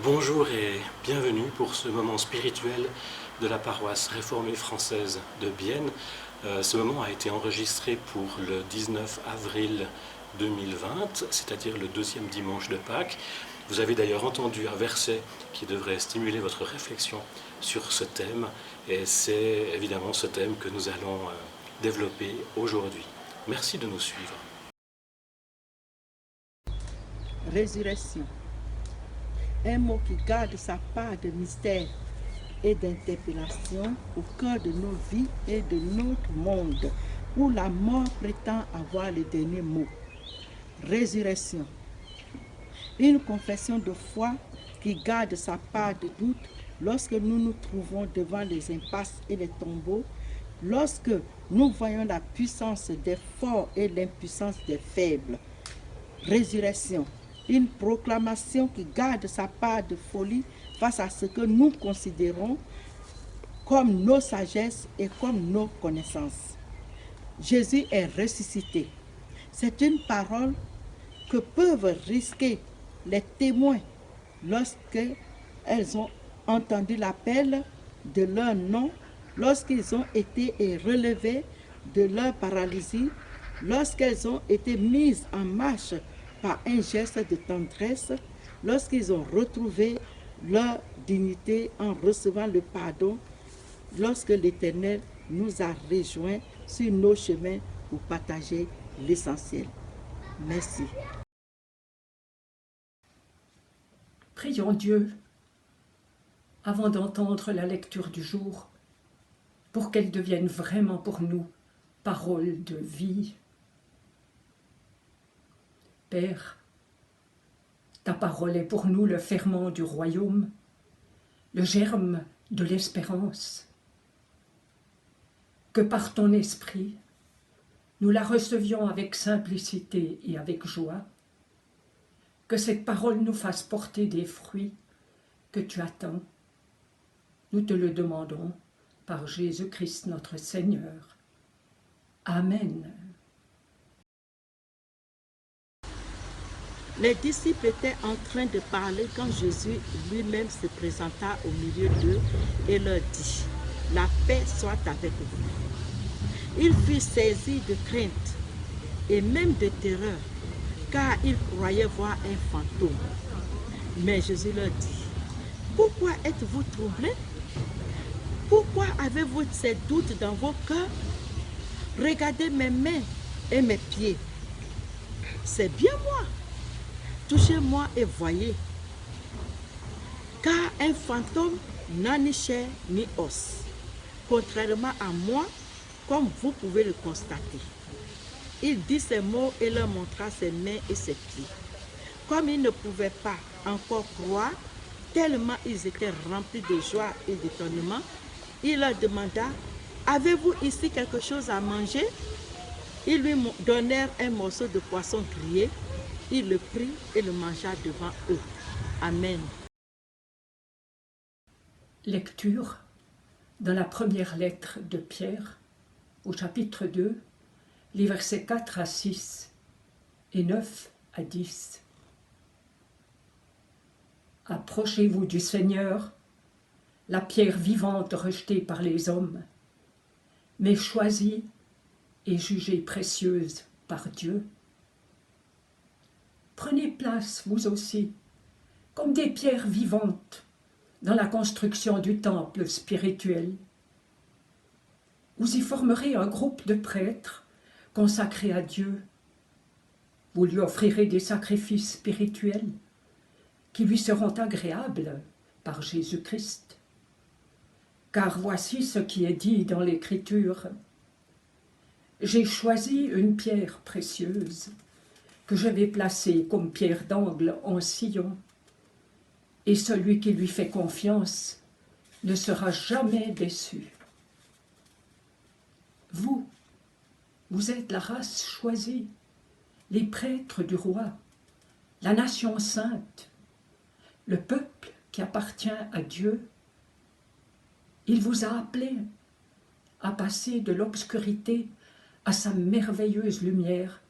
Bonjour et bienvenue pour ce moment spirituel de la paroisse réformée française de Bienne. Ce moment a été enregistré pour le 19 avril 2020, c'est-à-dire le deuxième dimanche de Pâques. Vous avez d'ailleurs entendu un verset qui devrait stimuler votre réflexion sur ce thème, et c'est évidemment ce thème que nous allons développer aujourd'hui. Merci de nous suivre. Résurrection. Un mot qui garde sa part de mystère et d'interpellation au cœur de nos vies et de notre monde, où la mort prétend avoir le dernier mot. Résurrection. Une confession de foi qui garde sa part de doute lorsque nous nous trouvons devant les impasses et les tombeaux, lorsque nous voyons la puissance des forts et l'impuissance des faibles. Résurrection. Une proclamation qui garde sa part de folie face à ce que nous considérons comme nos sagesses et comme nos connaissances. Jésus est ressuscité. C'est une parole que peuvent risquer les témoins lorsqu'ils ont entendu l'appel de leur nom, lorsqu'ils ont été relevés de leur paralysie, lorsqu'elles ont été mises en marche par un geste de tendresse, lorsqu'ils ont retrouvé leur dignité en recevant le pardon, lorsque l'Éternel nous a rejoints sur nos chemins pour partager l'essentiel. Merci. Prions Dieu, avant d'entendre la lecture du jour, pour qu'elle devienne vraiment pour nous parole de vie. Père, ta parole est pour nous le ferment du royaume, le germe de l'espérance. Que par ton esprit, nous la recevions avec simplicité et avec joie, que cette parole nous fasse porter des fruits que tu attends. Nous te le demandons par Jésus-Christ notre Seigneur. Amen. Les disciples étaient en train de parler quand Jésus lui-même se présenta au milieu d'eux et leur dit « La paix soit avec vous ». Ils furent saisis de crainte et même de terreur, car ils croyaient voir un fantôme. Mais Jésus leur dit « Pourquoi êtes-vous troublés? Pourquoi avez-vous ces doutes dans vos cœurs? Regardez mes mains et mes pieds. C'est bien moi. Touchez-moi et voyez, car un fantôme n'a ni chair ni os, contrairement à moi, comme vous pouvez le constater. Il dit ces mots et leur montra ses mains et ses pieds. Comme ils ne pouvaient pas encore croire, tellement ils étaient remplis de joie et d'étonnement, il leur demanda « Avez-vous ici quelque chose à manger ?» Ils lui donnèrent un morceau de poisson grillé. Il le prit et le mangea devant eux. Amen. Lecture dans la première lettre de Pierre, au chapitre 2, les versets 4 à 6 et 9 à 10. Approchez-vous du Seigneur, la pierre vivante rejetée par les hommes, mais choisie et jugée précieuse par Dieu. Prenez place, vous aussi, comme des pierres vivantes dans la construction du temple spirituel. Vous y formerez un groupe de prêtres consacrés à Dieu. Vous lui offrirez des sacrifices spirituels qui lui seront agréables par Jésus-Christ. Car voici ce qui est dit dans l'Écriture. J'ai choisi une pierre précieuse que je vais placer comme pierre d'angle en Sion, et celui qui lui fait confiance ne sera jamais déçu. Vous êtes la race choisie, les prêtres du roi, la nation sainte, le peuple qui appartient à Dieu. Il vous a appelés à passer de l'obscurité à sa merveilleuse lumière,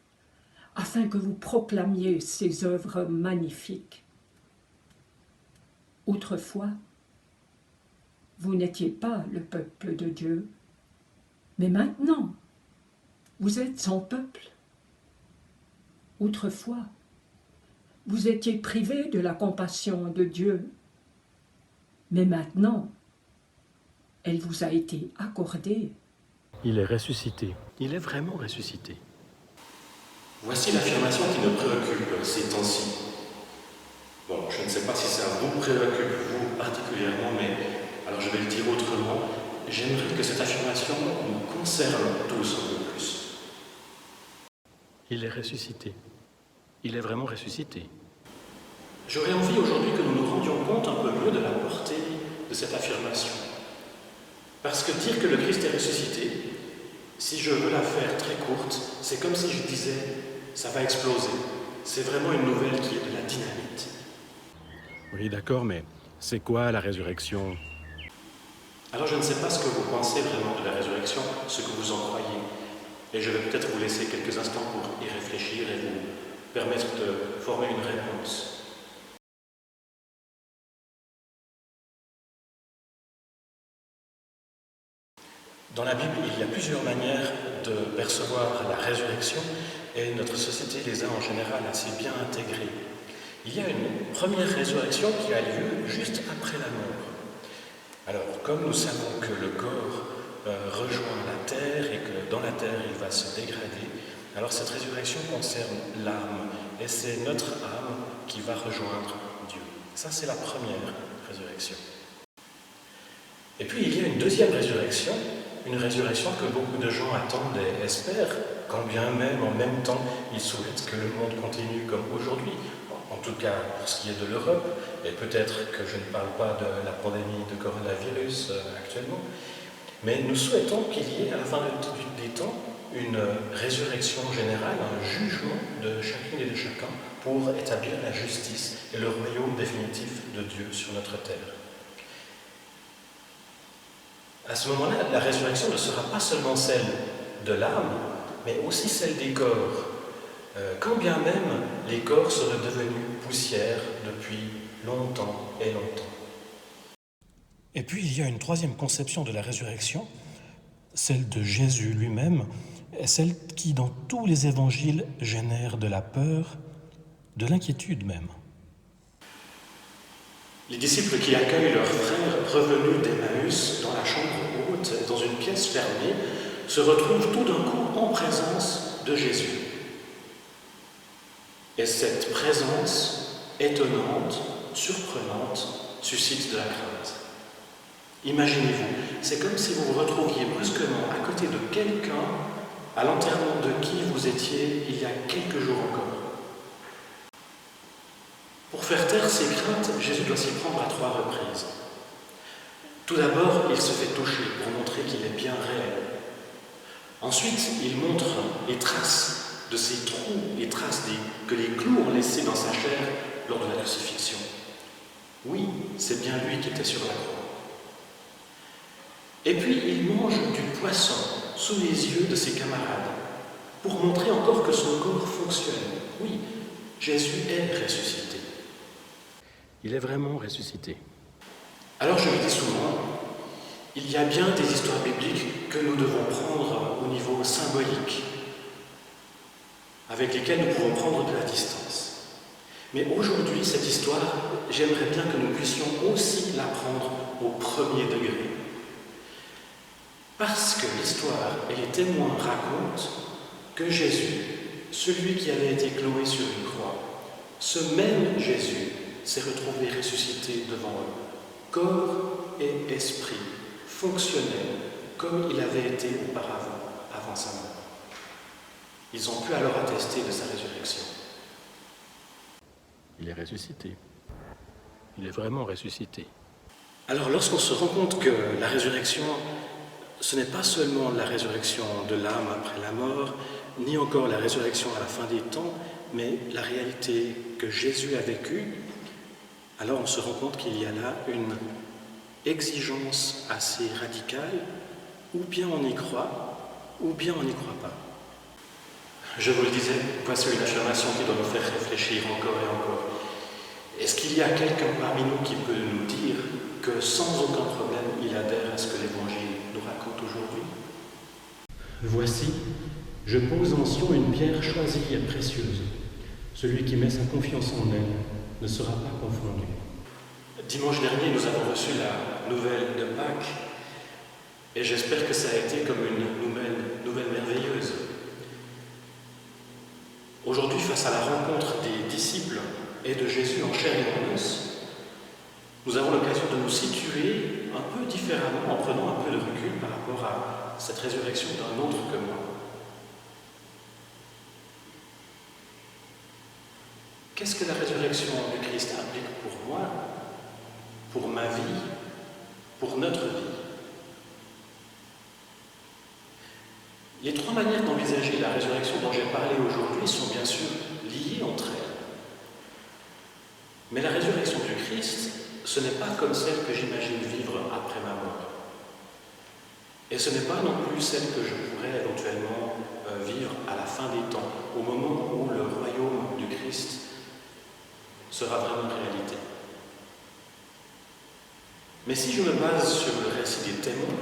afin que vous proclamiez ses œuvres magnifiques. Autrefois, vous n'étiez pas le peuple de Dieu, mais maintenant, vous êtes son peuple. Autrefois, vous étiez privé de la compassion de Dieu, mais maintenant, elle vous a été accordée. Il est ressuscité. Il est vraiment ressuscité. Voici l'affirmation qui nous préoccupe ces temps-ci. Bon, je ne sais pas si ça vous préoccupe, vous particulièrement, mais alors je vais le dire autrement. J'aimerais que cette affirmation nous concerne tous un peu plus. Il est ressuscité. Il est vraiment ressuscité. J'aurais envie aujourd'hui que nous nous rendions compte un peu mieux de la portée de cette affirmation. Parce que dire que le Christ est ressuscité, si je veux la faire très courte, c'est comme si je disais « ça va exploser ». C'est vraiment une nouvelle qui est de la dynamite. Oui, d'accord, mais c'est quoi la résurrection? Alors je ne sais pas ce que vous pensez vraiment de la résurrection, ce que vous en croyez. Et je vais peut-être vous laisser quelques instants pour y réfléchir et vous permettre de former une réponse. Dans la Bible, il y a plusieurs manières de percevoir la résurrection et notre société les a en général assez bien intégrées. Il y a une première résurrection qui a lieu juste après la mort. Alors, comme nous savons que le corps rejoint la terre et que dans la terre il va se dégrader, alors cette résurrection concerne l'âme et c'est notre âme qui va rejoindre Dieu. Ça, c'est la première résurrection. Et puis, il y a une deuxième résurrection, une résurrection que beaucoup de gens attendent et espèrent, quand bien même, en même temps, ils souhaitent que le monde continue comme aujourd'hui. En tout cas, pour ce qui est de l'Europe, et peut-être que je ne parle pas de la pandémie de coronavirus actuellement, mais nous souhaitons qu'il y ait, à la fin des temps, une résurrection générale, un jugement de chacune et de chacun pour établir la justice et le royaume définitif de Dieu sur notre terre. À ce moment-là, la résurrection ne sera pas seulement celle de l'âme, mais aussi celle des corps. Quand bien même les corps seraient devenus poussière depuis longtemps et longtemps. Et puis il y a une troisième conception de la résurrection, celle de Jésus lui-même, et celle qui dans tous les évangiles génère de la peur, de l'inquiétude même. Les disciples qui accueillent leurs frères revenus d'Emmaüs dans la chambre haute, dans une pièce fermée, se retrouvent tout d'un coup en présence de Jésus. Et cette présence étonnante, surprenante, suscite de la crainte. Imaginez-vous, c'est comme si vous vous retrouviez brusquement à côté de quelqu'un à l'enterrement de qui vous étiez il y a quelques jours encore. Pour faire taire ces craintes, Jésus doit s'y prendre à 3 reprises. Tout d'abord, il se fait toucher pour montrer qu'il est bien réel. Ensuite, il montre les traces de ces trous, les traces que les clous ont laissés dans sa chair lors de la crucifixion. Oui, c'est bien lui qui était sur la croix. Et puis, il mange du poisson sous les yeux de ses camarades pour montrer encore que son corps fonctionne. Oui, Jésus est ressuscité. Il est vraiment ressuscité. Alors je le dis souvent, il y a bien des histoires bibliques que nous devons prendre au niveau symbolique, avec lesquelles nous pouvons prendre de la distance. Mais aujourd'hui, cette histoire, j'aimerais bien que nous puissions aussi la prendre au premier degré. Parce que l'histoire et les témoins racontent que Jésus, celui qui avait été cloué sur une croix, ce même Jésus s'est retrouvé ressuscité devant eux, corps et esprit, fonctionnel comme il avait été auparavant, avant sa mort. Ils ont pu alors attester de sa résurrection. Il est ressuscité. Il est vraiment ressuscité. Alors lorsqu'on se rend compte que la résurrection, ce n'est pas seulement la résurrection de l'âme après la mort, ni encore la résurrection à la fin des temps, mais la réalité que Jésus a vécue, alors on se rend compte qu'il y a là une exigence assez radicale, ou bien on y croit, ou bien on n'y croit pas. Je vous le disais, voici une affirmation qui doit nous faire réfléchir encore et encore. Est-ce qu'il y a quelqu'un parmi nous qui peut nous dire que sans aucun problème, il adhère à ce que l'Évangile nous raconte aujourd'hui? Voici, je pose en Sion une pierre choisie et précieuse. Celui qui met sa confiance en elle ne sera pas confondu. Dimanche dernier, nous avons reçu la nouvelle de Pâques et j'espère que ça a été comme une nouvelle merveilleuse. Aujourd'hui, face à la rencontre des disciples et de Jésus en chair et en os, nous avons l'occasion de nous situer un peu différemment en prenant un peu de recul par rapport à cette résurrection d'un autre que moi. Qu'est-ce que la résurrection du Christ implique pour moi, pour ma vie, pour notre vie? Les trois manières d'envisager la résurrection dont j'ai parlé aujourd'hui sont bien sûr liées entre elles. Mais la résurrection du Christ, ce n'est pas comme celle que j'imagine vivre après ma mort. Et ce n'est pas non plus celle que je pourrais éventuellement vivre à la fin des temps, au moment où le royaume du Christ sera vraiment réalité. Mais si je me base sur le récit des témoins,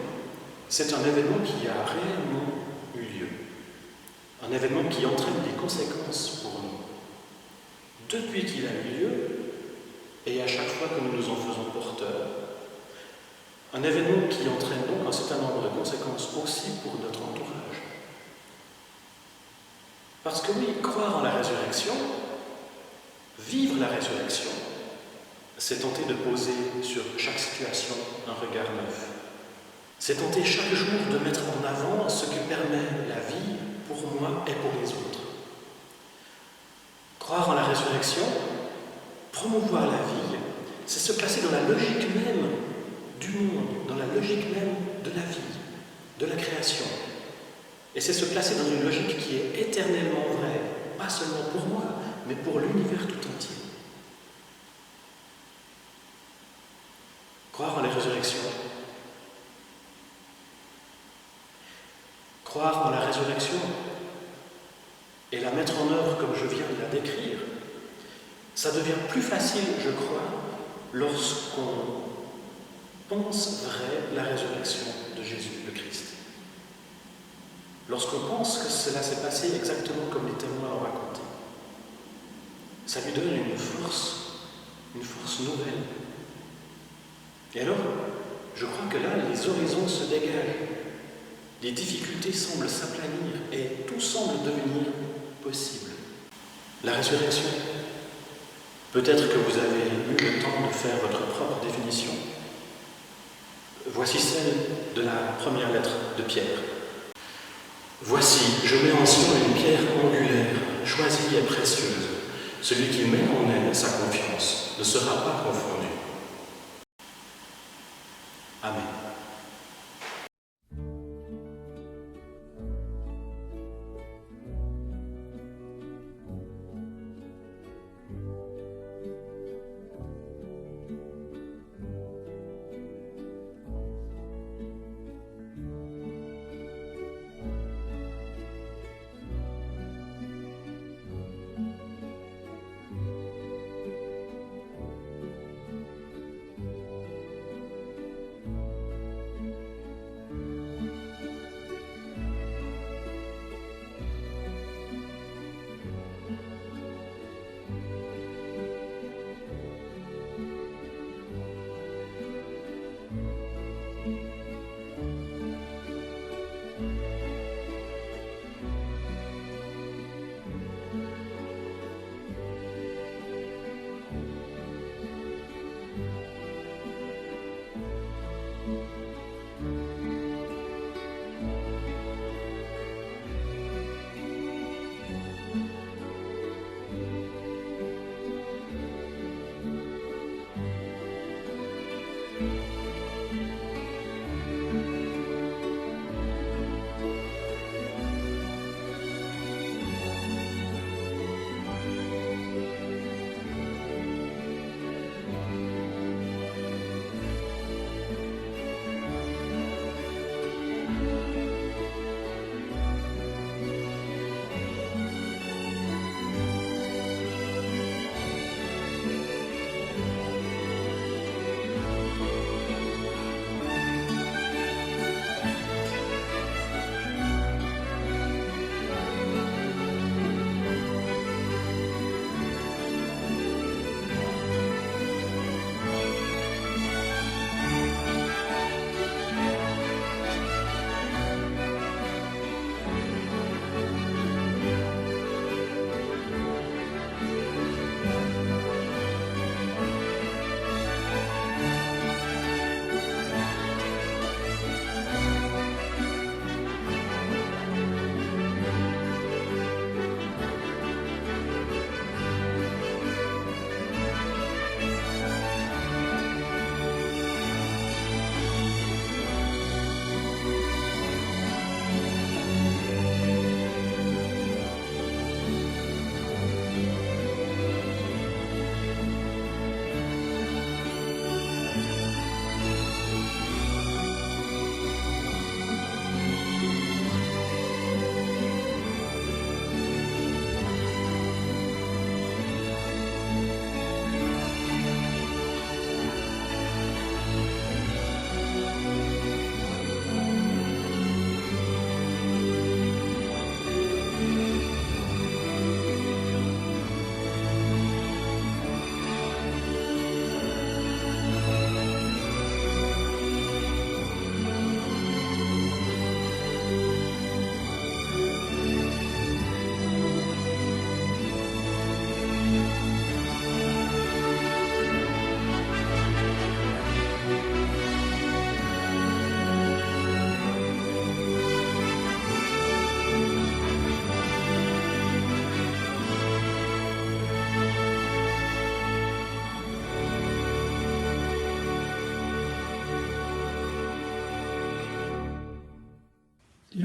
c'est un événement qui a réellement eu lieu. Un événement qui entraîne des conséquences pour nous. Depuis qu'il a eu lieu, et à chaque fois que nous nous en faisons porteurs, un événement qui entraîne donc un certain nombre de conséquences aussi pour notre entourage. Parce que oui, croire en la résurrection, vivre la résurrection, c'est tenter de poser sur chaque situation un regard neuf. C'est tenter chaque jour de mettre en avant ce qui permet la vie pour moi et pour les autres. Croire en la résurrection, promouvoir la vie, c'est se placer dans la logique même du monde, dans la logique même de la vie, de la création. Et c'est se placer dans une logique qui est éternellement vraie, pas seulement pour moi, mais pour l'univers tout entier. Croire en la résurrection. Croire en la résurrection et la mettre en œuvre comme je viens de la décrire, ça devient plus facile, je crois, lorsqu'on pense vrai la résurrection de Jésus le Christ. Lorsqu'on pense que cela s'est passé exactement comme les témoins l'ont raconté. Ça lui donne une force nouvelle. Et alors, je crois que là, les horizons se dégagent, les difficultés semblent s'aplanir et tout semble devenir possible. La résurrection. Peut-être que vous avez eu le temps de faire votre propre définition. Voici celle de la première lettre de Pierre. Voici, je mets en Sion une pierre angulaire, choisie et précieuse. Celui qui met en elle sa confiance ne sera pas confondu. Amen.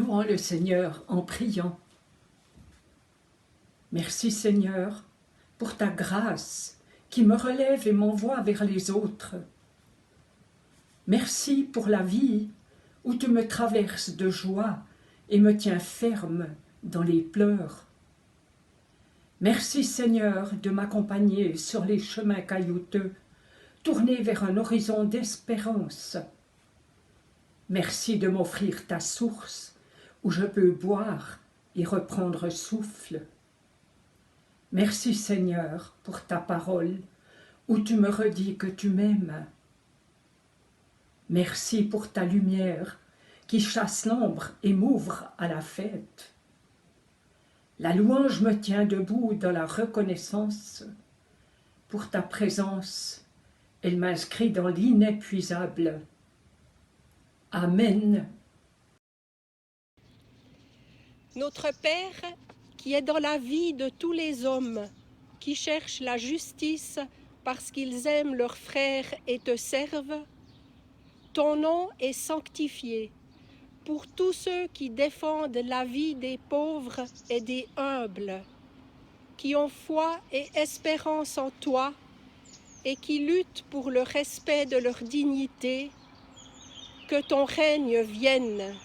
Louons le Seigneur en priant. Merci Seigneur pour ta grâce qui me relève et m'envoie vers les autres. Merci pour la vie où tu me traverses de joie et me tiens ferme dans les pleurs. Merci Seigneur de m'accompagner sur les chemins caillouteux, tournés vers un horizon d'espérance. Merci de m'offrir ta source où je peux boire et reprendre souffle. Merci Seigneur pour ta parole où tu me redis que tu m'aimes. Merci pour ta lumière qui chasse l'ombre et m'ouvre à la fête. La louange me tient debout dans la reconnaissance. Pour ta présence, elle m'inscrit dans l'inépuisable. Amen. Notre Père, qui est dans la vie de tous les hommes, qui cherchent la justice parce qu'ils aiment leurs frères et te servent, ton nom est sanctifié. Pour tous ceux qui défendent la vie des pauvres et des humbles, qui ont foi et espérance en toi et qui luttent pour le respect de leur dignité, que ton règne vienne.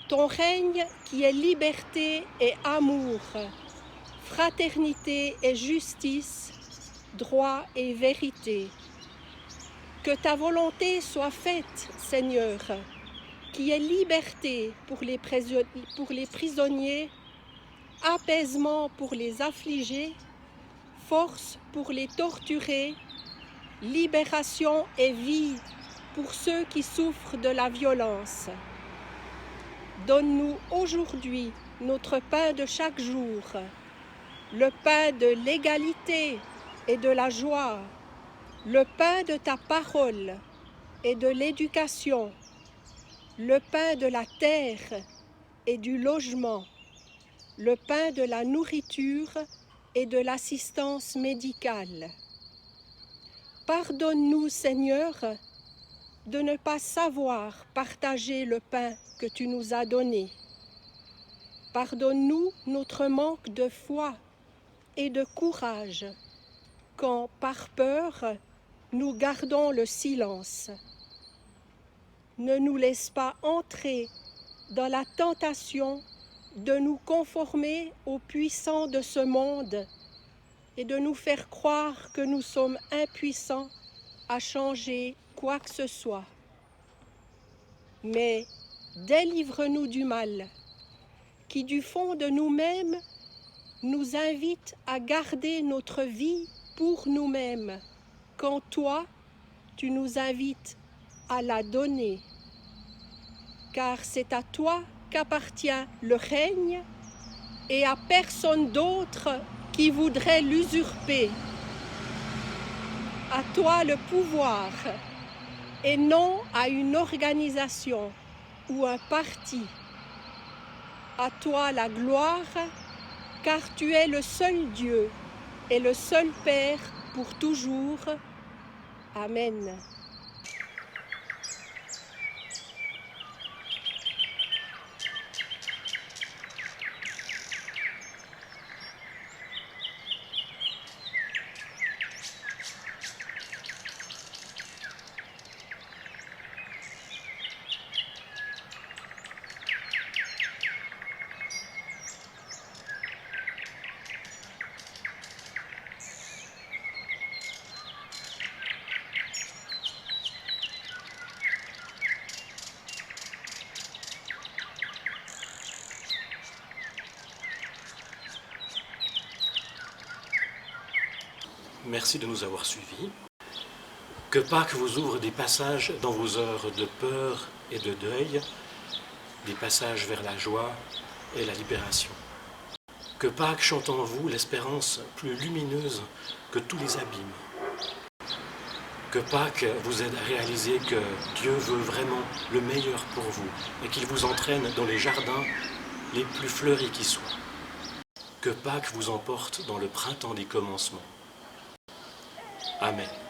Ton règne qui est liberté et amour, fraternité et justice, droit et vérité. Que ta volonté soit faite, Seigneur, qui est liberté pour les prisonniers, apaisement pour les affligés, force pour les torturés, libération et vie pour ceux qui souffrent de la violence. Donne-nous aujourd'hui notre pain de chaque jour, le pain de l'égalité et de la joie, le pain de ta parole et de l'éducation, le pain de la terre et du logement, le pain de la nourriture et de l'assistance médicale. Pardonne-nous, Seigneur, de ne pas savoir partager le pain que tu nous as donné. Pardonne-nous notre manque de foi et de courage, quand, par peur, nous gardons le silence. Ne nous laisse pas entrer dans la tentation de nous conformer aux puissants de ce monde et de nous faire croire que nous sommes impuissants à changer quoi que ce soit. Mais délivre-nous du mal, qui du fond de nous-mêmes nous invite à garder notre vie pour nous-mêmes, quand toi, tu nous invites à la donner. Car c'est à toi qu'appartient le règne et à personne d'autre qui voudrait l'usurper. À toi le pouvoir et non à une organisation ou un parti. À toi la gloire, car tu es le seul Dieu et le seul Père pour toujours. Amen. Merci de nous avoir suivis. Que Pâques vous ouvre des passages dans vos heures de peur et de deuil, des passages vers la joie et la libération. Que Pâques chante en vous l'espérance plus lumineuse que tous les abîmes. Que Pâques vous aide à réaliser que Dieu veut vraiment le meilleur pour vous et qu'il vous entraîne dans les jardins les plus fleuris qui soient. Que Pâques vous emporte dans le printemps des commencements. Amen.